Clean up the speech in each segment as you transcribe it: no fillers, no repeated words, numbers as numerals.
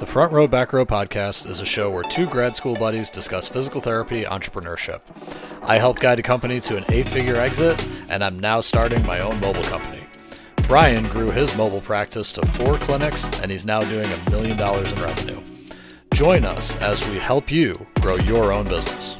The Front Row Back Row podcast is a show where two grad school buddies discuss physical therapy entrepreneurship. I helped guide a company to an 8-figure exit, and I'm now starting my own mobile company. Brian grew his mobile practice to 4 clinics, and he's now doing $1 million in revenue. Join us as we help you grow your own business.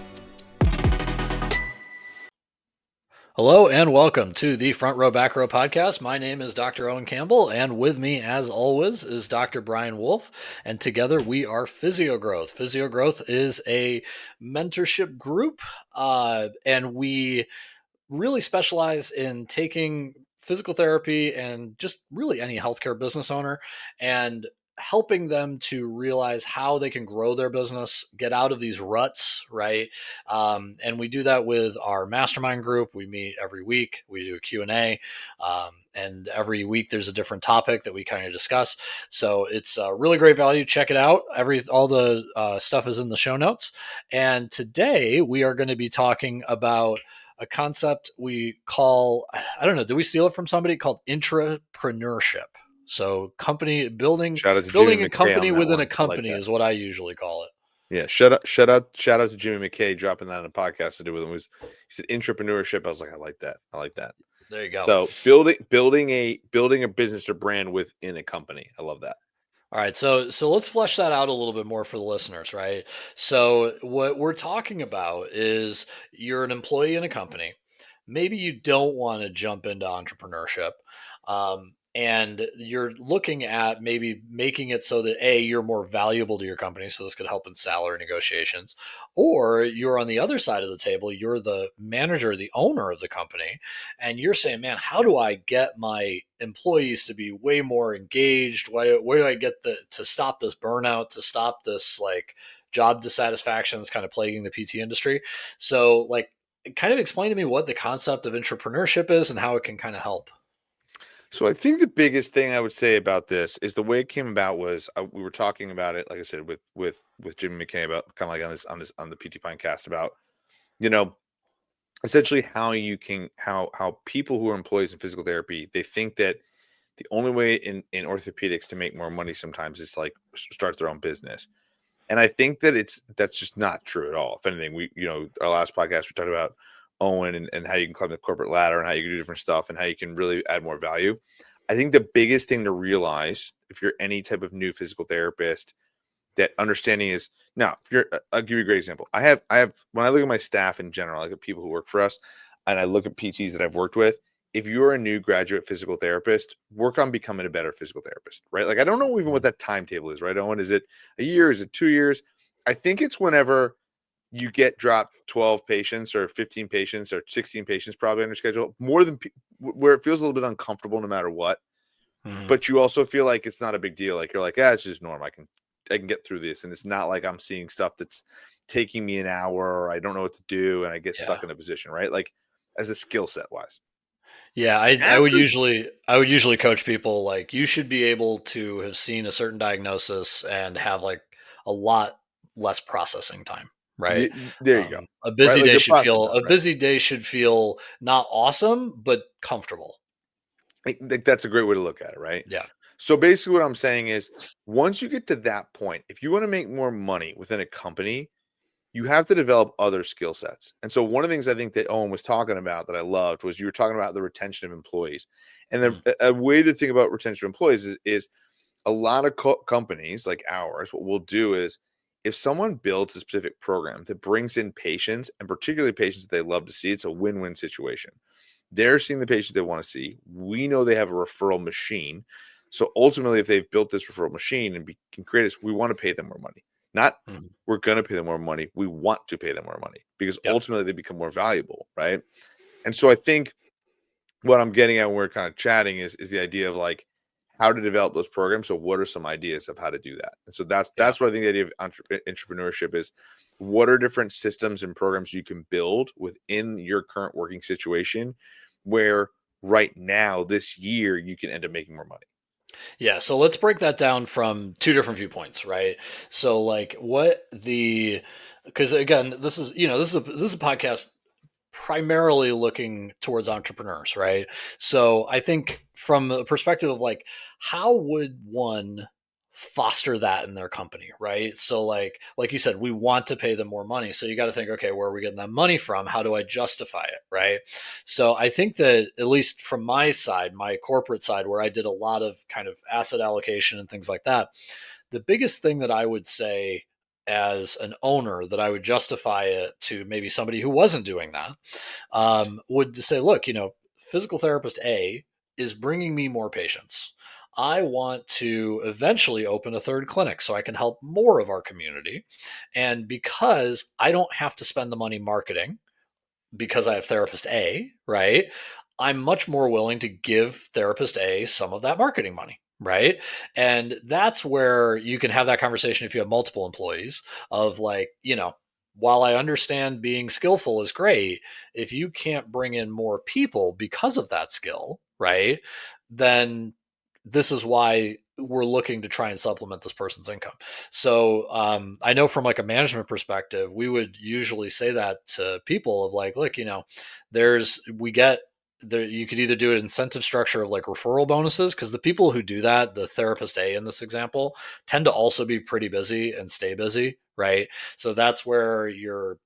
Hello and welcome to the Front Row Back Row podcast. My name is Dr. Owen Campbell, and with me, as always, is Dr. Brian Wolf, and together we are PhysioGrowth. PhysioGrowth is a mentorship group, and we really specialize in taking physical therapy and just really any healthcare business owner and helping them to realize how they can grow their business, get out of these ruts, right? And we do that with our mastermind group. We meet every week. We do a Q&A. And every week there's a different topic that we kind of discuss. So it's a really great value. Check it out. All the stuff is in the show notes. And today we are going to be talking about a concept we call, I don't know, did we steal it from somebody, called intrapreneurship? So building a company within a company is what I usually call it. Yeah. Shout out to Jimmy McKay dropping that on a podcast I did with him. He said intrapreneurship. I was like, I like that. There you go. So building a business or brand within a company. I love that. All right. So let's flesh that out a little bit more for the listeners, right? So what we're talking about is you're an employee in a company. Maybe you don't want to jump into entrepreneurship. And you're looking at maybe making it so that you're more valuable to your company. So this could help in salary negotiations, or you're on the other side of the table. You're the manager, the owner of the company. And you're saying, man, how do I get my employees to be way more engaged? Where do I get to stop this burnout, to stop this like job dissatisfaction that's kind of plaguing the PT industry? So like, kind of explain to me what the concept of intrapreneurship is and how it can kind of help. So I think the biggest thing I would say about this is the way it came about was we were talking about it, like I said, with Jimmy McKay, about kind of like on the PT Pinecast about, essentially how people who are employees in physical therapy, they think that the only way in orthopedics to make more money sometimes is to like start their own business. And I think that that's just not true at all. If anything, our last podcast, we talked about Owen and how you can climb the corporate ladder and how you can do different stuff and how you can really add more value. I think the biggest thing to realize if you're any type of new physical therapist, that understanding is now, I'll give you a great example. I have, when I look at my staff in general, I look at people who work for us and I look at PTs that I've worked with. If you're a new graduate physical therapist, work on becoming a better physical therapist, right? Like, I don't know even what that timetable is, right? Owen, is it a year? Is it 2 years? I think it's whenever you get dropped 12 patients or 15 patients or 16 patients probably on your schedule, more than where it feels a little bit uncomfortable no matter what. Mm-hmm. But you also feel like it's not a big deal. Like you're like, it's just normal. I can get through this. And it's not like I'm seeing stuff that's taking me an hour or I don't know what to do and I get stuck in a position, right? Like as a skill set wise. Yeah, I would usually coach people like you should be able to have seen a certain diagnosis and have like a lot less processing time. Right. There you go. A busy day should feel not awesome, but comfortable. That's a great way to look at it. Right. Yeah. So basically what I'm saying is once you get to that point, if you want to make more money within a company, you have to develop other skill sets. And so one of the things I think that Owen was talking about that I loved was you were talking about the retention of employees. And a way to think about retention of employees is a lot of companies like ours, what we'll do is if someone builds a specific program that brings in patients, and particularly patients that they love to see, it's a win-win situation. They're seeing the patients they want to see. We know they have a referral machine. So ultimately, if they've built this referral machine and can create this, we want to pay them more money. Not we're going to pay them more money. We want to pay them more money because ultimately they become more valuable, right? And so I think what I'm getting at when we're kind of chatting is the idea of like, how to develop those programs. So what are some ideas of how to do that? And so that's what I think the idea of intrapreneurship is. What are different systems and programs you can build within your current working situation where right now, this year, you can end up making more money? Yeah. So let's break that down from two different viewpoints, right? So like because again, this is a podcast primarily looking towards entrepreneurs, right? So I think from the perspective of like, how would one foster that in their company, right? So like you said, we want to pay them more money. So you got to think, okay, where are we getting that money from? How do I justify it, right? So I think that at least from my side, my corporate side, where I did a lot of kind of asset allocation and things like that, the biggest thing that I would say as an owner that I would justify it to maybe somebody who wasn't doing that would say, look, physical therapist A is bringing me more patients. I want to eventually open a third clinic so I can help more of our community. And because I don't have to spend the money marketing because I have therapist A, right? I'm much more willing to give therapist A some of that marketing money, right? And that's where you can have that conversation if you have multiple employees of like, while I understand being skillful is great, if you can't bring in more people because of that skill, right? Then this is why we're looking to try and supplement this person's income. So I know from like a management perspective, we would usually say that to people of like, look, we get there. You could either do an incentive structure of like referral bonuses, because the people who do that, the therapist A in this example, tend to also be pretty busy and stay busy, right? So that's where your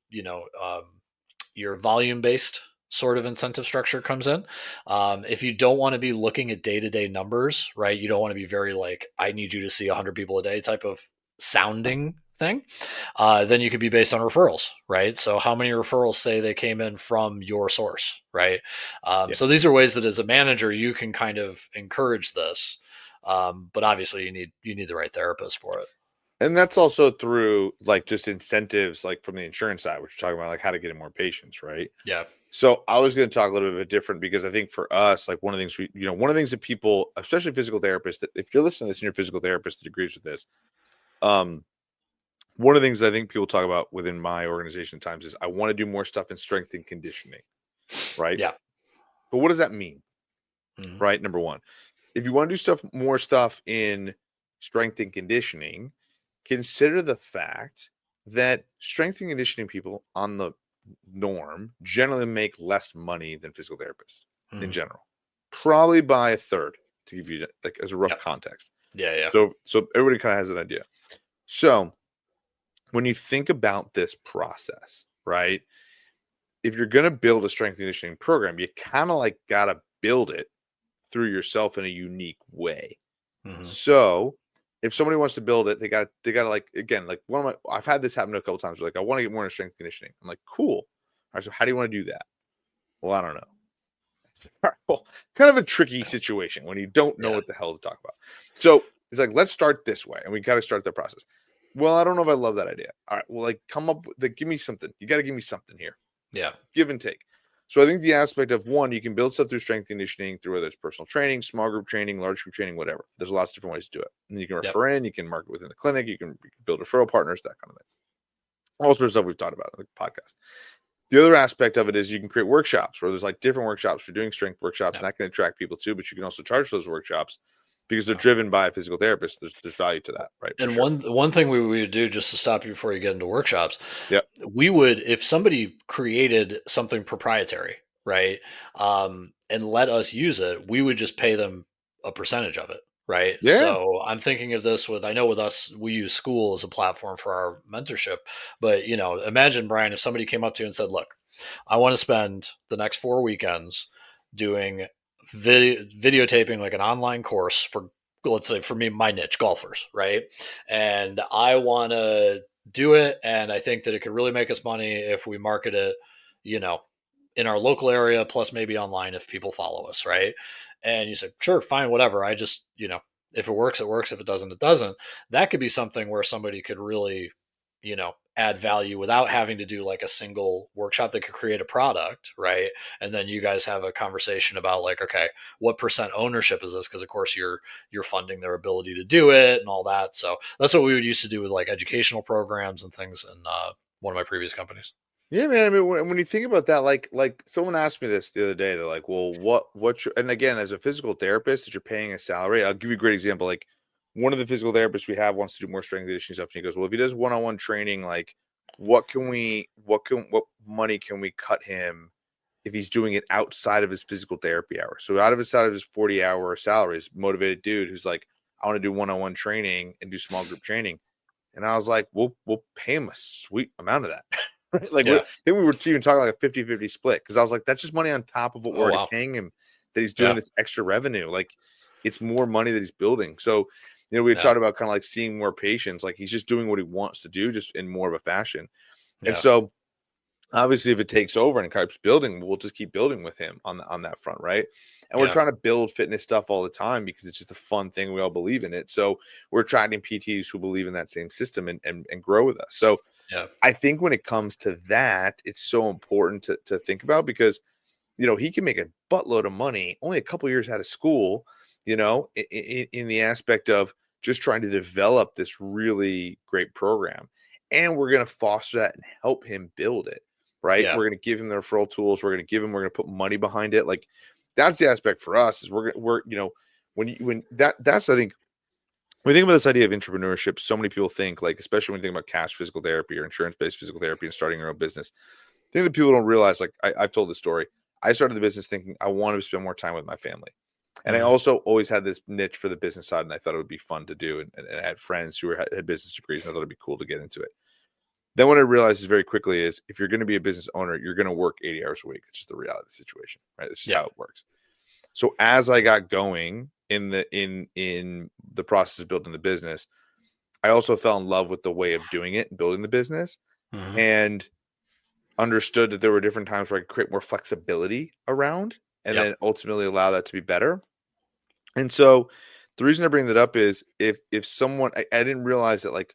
volume based sort of incentive structure comes in. If you don't want to be looking at day to day numbers, right? You don't want to be very like, I need you to see 100 people a day type of sounding thing. Then you could be based on referrals, right? So how many referrals say they came in from your source, right? Yeah. So these are ways that as a manager you can kind of encourage this, but obviously you need the right therapist for it. And that's also through like just incentives, like from the insurance side, which you're talking about, like how to get in more patients, right? Yeah. So I was going to talk a little bit different because I think for us, like one of the things one of the things that people, especially physical therapists, that if you're listening to this and you're a physical therapist that agrees with this, um, one of the things I think people talk about within my organization at times is I want to do more stuff in strength and conditioning, right? Yeah. But what does that mean, Mhm. right? Number one, if you want to do more stuff in strength and conditioning, consider the fact that strength and conditioning people on the norm generally make less money than physical therapists in Mhm. general, probably by a third, to give you like as a rough Yep. context. Yeah. Yeah. So everybody kind of has an idea. So when you think about this process, right? If you're going to build a strength and conditioning program, you kind of like got to build it through yourself in a unique way. Mhm. So if somebody wants to build it, they got to like, again, like I've had this happen a couple times. Like I want to get more into strength conditioning. I'm like, cool. All right. So how do you want to do that? Well, I don't know. Well, kind of a tricky situation when you don't know Yeah. what the hell to talk about. So it's like, let's start this way. And we got to start that process. Well, I don't know if I love that idea. All right. Well, like come up with, like, give me something. You got to give me something here. Yeah. Give and take. So I think the aspect of one, you can build stuff through strength conditioning, through whether it's personal training, small group training, large group training, whatever. There's lots of different ways to do it. And you can Yep. refer in, you can market within the clinic, you can build referral partners, that kind of thing. All sorts of stuff we've talked about on the podcast. The other aspect of it is you can create workshops where there's like different workshops for doing strength workshops, and Yep. that can attract people too, but you can also charge for those workshops because they're Yeah. driven by a physical therapist. There's value to that, right? For And sure. one thing we would do, just to stop you before you get into workshops, Yep. we would, if somebody created something proprietary, right, and let us use it, we would just pay them a percentage of it, right? Yeah. So I'm thinking of this with, I know with us, we use school as a platform for our mentorship, but imagine, Brian, if somebody came up to you and said, look, I want to spend the next 4 weekends doing videotaping like an online course for, let's say, for me, my niche, golfers, right? And I want to do it, and I think that it could really make us money if we market it, you know, in our local area, plus maybe online if people follow us, right? And you say, sure, fine, whatever. I just, if it works, it works. If it doesn't, it doesn't. That could be something where somebody could really, add value without having to do like a single workshop that could create a product, right? And then you guys have a conversation about like, okay, what percent ownership is this? Because of course you're funding their ability to do it and all that. So that's what we would used to do with like educational programs and things in one of my previous companies. Yeah, man. I mean, when you think about that, like someone asked me this the other day. They're like, "Well, and again, as a physical therapist, that you're paying a salary." I'll give you a great example. Like one of the physical therapists we have wants to do more strength and conditioning stuff, and he goes, "Well, if he does one-on-one training, like, what money can we cut him if he's doing it outside of his physical therapy hours? So out of his 40-hour salary, is motivated dude who's like, I want to do one-on-one training and do small group training. And I was like, we'll pay him a sweet amount of that. Right? Like Yeah. then we were even talking like a 50-50 split, because I was like, that's just money on top of what we're Oh, already wow. paying him, that he's doing Yeah. this extra revenue. Like, it's more money that he's building. So, we had Yeah. talked about kind of like seeing more patients. Like, he's just doing what he wants to do, just in more of a fashion. And Yeah. so obviously, if it takes over and keeps building, we'll just keep building with him on that front, right? And we're Yeah. trying to build fitness stuff all the time because it's just a fun thing. We all believe in it. So we're attracting PTs who believe in that same system and grow with us. So Yeah. I think when it comes to that, it's so important to think about, because he can make a buttload of money only a couple years out of school, in the aspect of just trying to develop this really great program. And we're going to foster that and help him build it, right? Yeah. We're going to give him the referral tools. We're going to put money behind it. Like, that's the aspect for us, is that's, I think, when you think about this idea of intrapreneurship, so many people think, like, especially when you think about cash physical therapy or insurance-based physical therapy and starting your own business, I think that people don't realize, like, I've told the story. I started the business thinking I wanted to spend more time with my family. And I Mhm. also always had this niche for the business side, and I thought it would be fun to do. And I had friends who had business degrees, and I thought it'd be cool to get into it. Then what I realized is very quickly is, if you're going to be a business owner, you're going to work 80 hours a week. It's just the reality of the situation, right? It's just Yeah. how it works. So as I got going in the process of building the business, I also fell in love with the way of doing it and building the business, Mhm. and understood that there were different times where I could create more flexibility around, and Yep. then ultimately allow that to be better. And so the reason I bring that up is, if someone, I didn't realize that, like,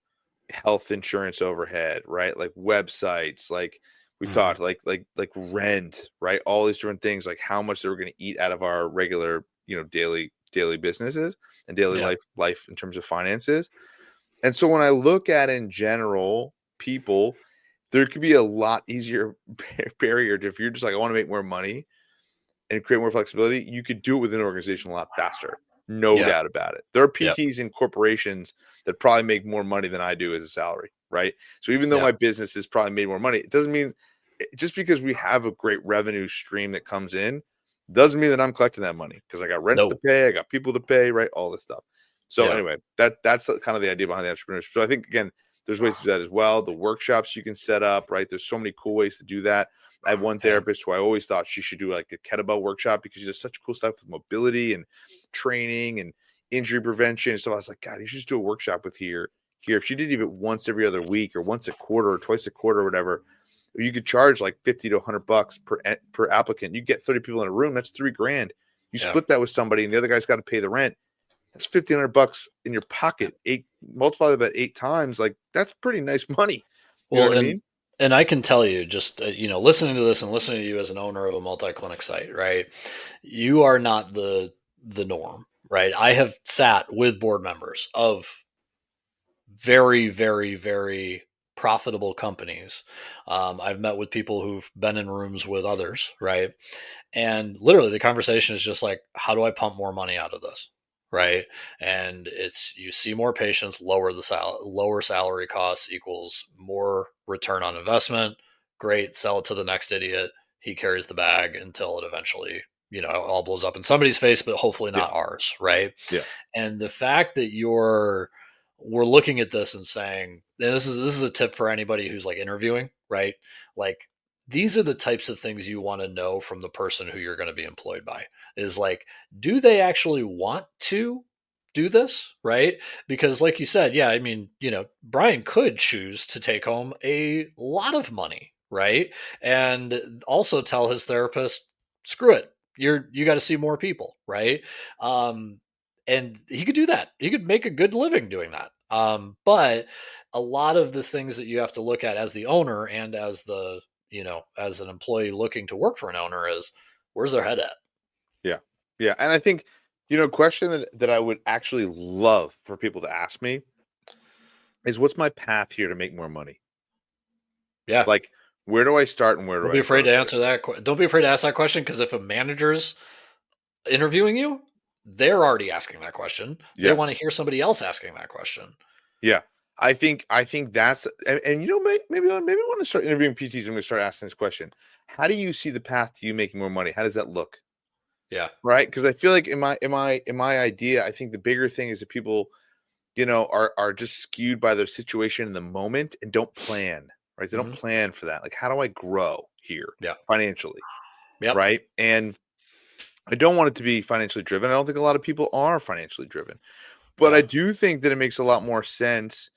health insurance overhead, right? Like websites, like we've Mhm. talked, like rent, right? All these different things, like how much they were going to eat out of our regular, daily businesses and daily Yeah. life in terms of finances. And so when I look at, in general, people, there could be a lot easier barrier to, if you're just like, I want to make more money and create more flexibility, you could do it within an organization a lot faster. No Yeah. doubt about it. There are Yep. PTs in corporations that probably make more money than I do as a salary, right? So even though Yeah. my business has probably made more money, it doesn't mean, just because we have a great revenue stream that comes in, doesn't mean that I'm collecting that money, because I got rents to No. pay, I got people to pay, right? All this stuff. So Yeah. anyway, that's kind of the idea behind the entrepreneurship. So I think, again, there's ways to do that as well. The workshops you can set up, right? There's so many cool ways to do that. I have one Yeah. therapist who I always thought she should do like a kettlebell workshop, because she does such cool stuff with mobility and training and injury prevention. So I was like, God, you should just do a workshop with here. If she did even once every other week, or once a quarter, or twice a quarter, or whatever, you could charge like 50 to 100 bucks per applicant. You get 30 people in a room. That's $3,000. You Yeah. split that with somebody, and the other guy's got to pay the rent. That's 1,500 bucks in your pocket. Multiply that 8 times. Like, that's pretty nice money. You know Well, what I and mean? and I can tell you, just listening to this and listening to you as an owner of a multi-clinic site, right? You are not the norm, right? I have sat with board members of very, very, very profitable companies. I've met with people who've been in rooms with others, right? And literally, the conversation is just like, how do I pump more money out of this? Right. And it's, you see more patients, lower salary costs equals more return on investment. Great. Sell it to the next idiot. He carries the bag until it eventually, all blows up in somebody's face, but hopefully Yeah. not ours. Right. Yeah. And the fact that we're looking at this and saying, and this is a tip for anybody who's like interviewing, right? Like, these are the types of things you want to know from the person who you're going to be employed by, is like, do they actually want to do this, right? Because like you said, yeah, I mean, Brian could choose to take home a lot of money, right? And also tell his therapist, screw it, you got to see more people, right? um and he could do that. He could make a good living doing that. But a lot of the things that you have to look at as the owner and as as an employee looking to work for an owner is, where's their head at? Yeah. Yeah. And I think, a question that I would actually love for people to ask me is, what's my path here to make more money? Yeah. Like, where do I start and where Don't do be I afraid go to to get it? answer that. Don't be afraid to ask that question, because if a manager's interviewing you, they're already asking that question. They want Yes. to hear somebody else asking that question. Yeah. I think that's, and maybe I want to start interviewing PTs. I'm going to start asking this question. How do you see the path to you making more money? How does that look? Yeah. right? Because I feel like in my idea, I think the bigger thing is that people, are just skewed by their situation in the moment and don't plan, right? They don't Hmm. plan for that. Like, how do I grow here Yeah. financially, Yep. right? And I don't want it to be financially driven. I don't think a lot of people are financially driven, but I Yeah. do think that it makes a lot more sense,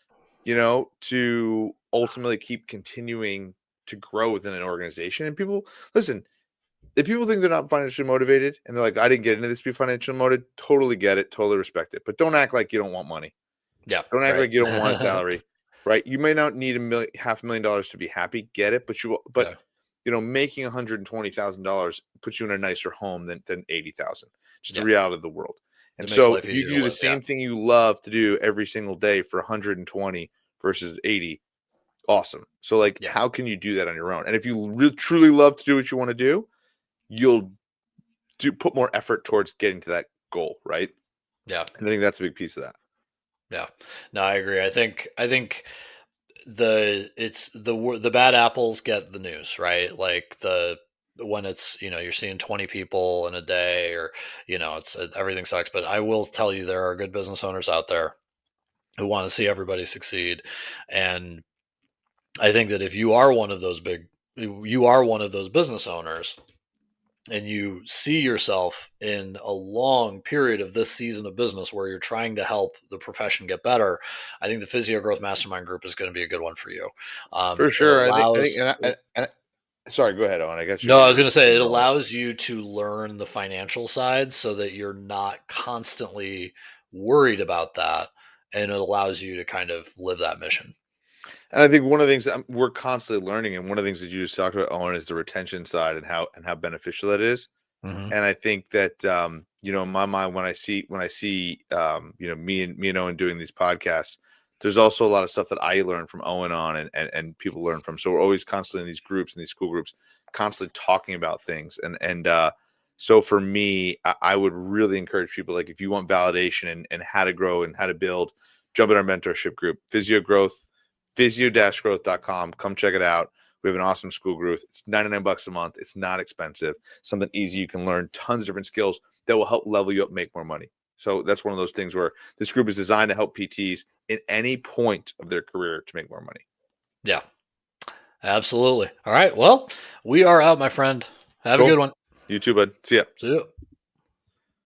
to ultimately keep continuing to grow within an organization. And people, listen, if people think they're not financially motivated and they're like, I didn't get into this to be financially motivated, totally get it, totally respect it. But don't act like you don't want money. Yeah. Don't act Right. like you don't want a salary, right? You may not need $500,000 to be happy. Get it, but Yeah. making $120,000 puts you in a nicer home than 80,000. Just the Yeah. reality of the world. And It makes so, life if you easier can to do the live. Yeah. same thing you love to do every single day for 120 versus 80, awesome. So, like, Yeah. how can you do that on your own? And if you truly love to do what you want to do, you'll put more effort towards getting to that goal, right? Yeah. And I think that's a big piece of that. Yeah. No, I agree. I think the bad apples get the news, right? Like when it's, you're seeing 20 people in a day, or it's everything sucks. But I will tell you, there are good business owners out there who want to see everybody succeed. And I think that if you are one of those business owners, and you see yourself in a long period of this season of business where you're trying to help the profession get better, I think the Physio Growth Mastermind group is going to be a good one for you. For It sure. allows, Sorry, go ahead, Owen. I got you. no, I was You're going to say, it going. allows you to learn the financial side so that you're not constantly worried about that. And it allows you to kind of live that mission. And I think one of the things that we're constantly learning, and one of the things that you just talked about, Owen, is the retention side and how beneficial that is. Hmm. And I think that in my mind, when I see me and Owen doing these podcasts, there's also a lot of stuff that I learn from Owen on, and people learn from. So we're always constantly in these groups, in these school groups, constantly talking about things. And so for me, I would really encourage people, like, if you want validation and how to grow and how to build, jump in our mentorship group, Physio Growth, physio-growth.com. Come check it out. We have an awesome school group. It's $99 a month. It's not expensive. Something easy. You can learn tons of different skills that will help level you up, make more money. So that's one of those things where this group is designed to help PTs at any point of their career to make more money. Yeah, absolutely. All right. Well, we are out, my friend. Have a Cool. good one. You too, bud. See ya. See you.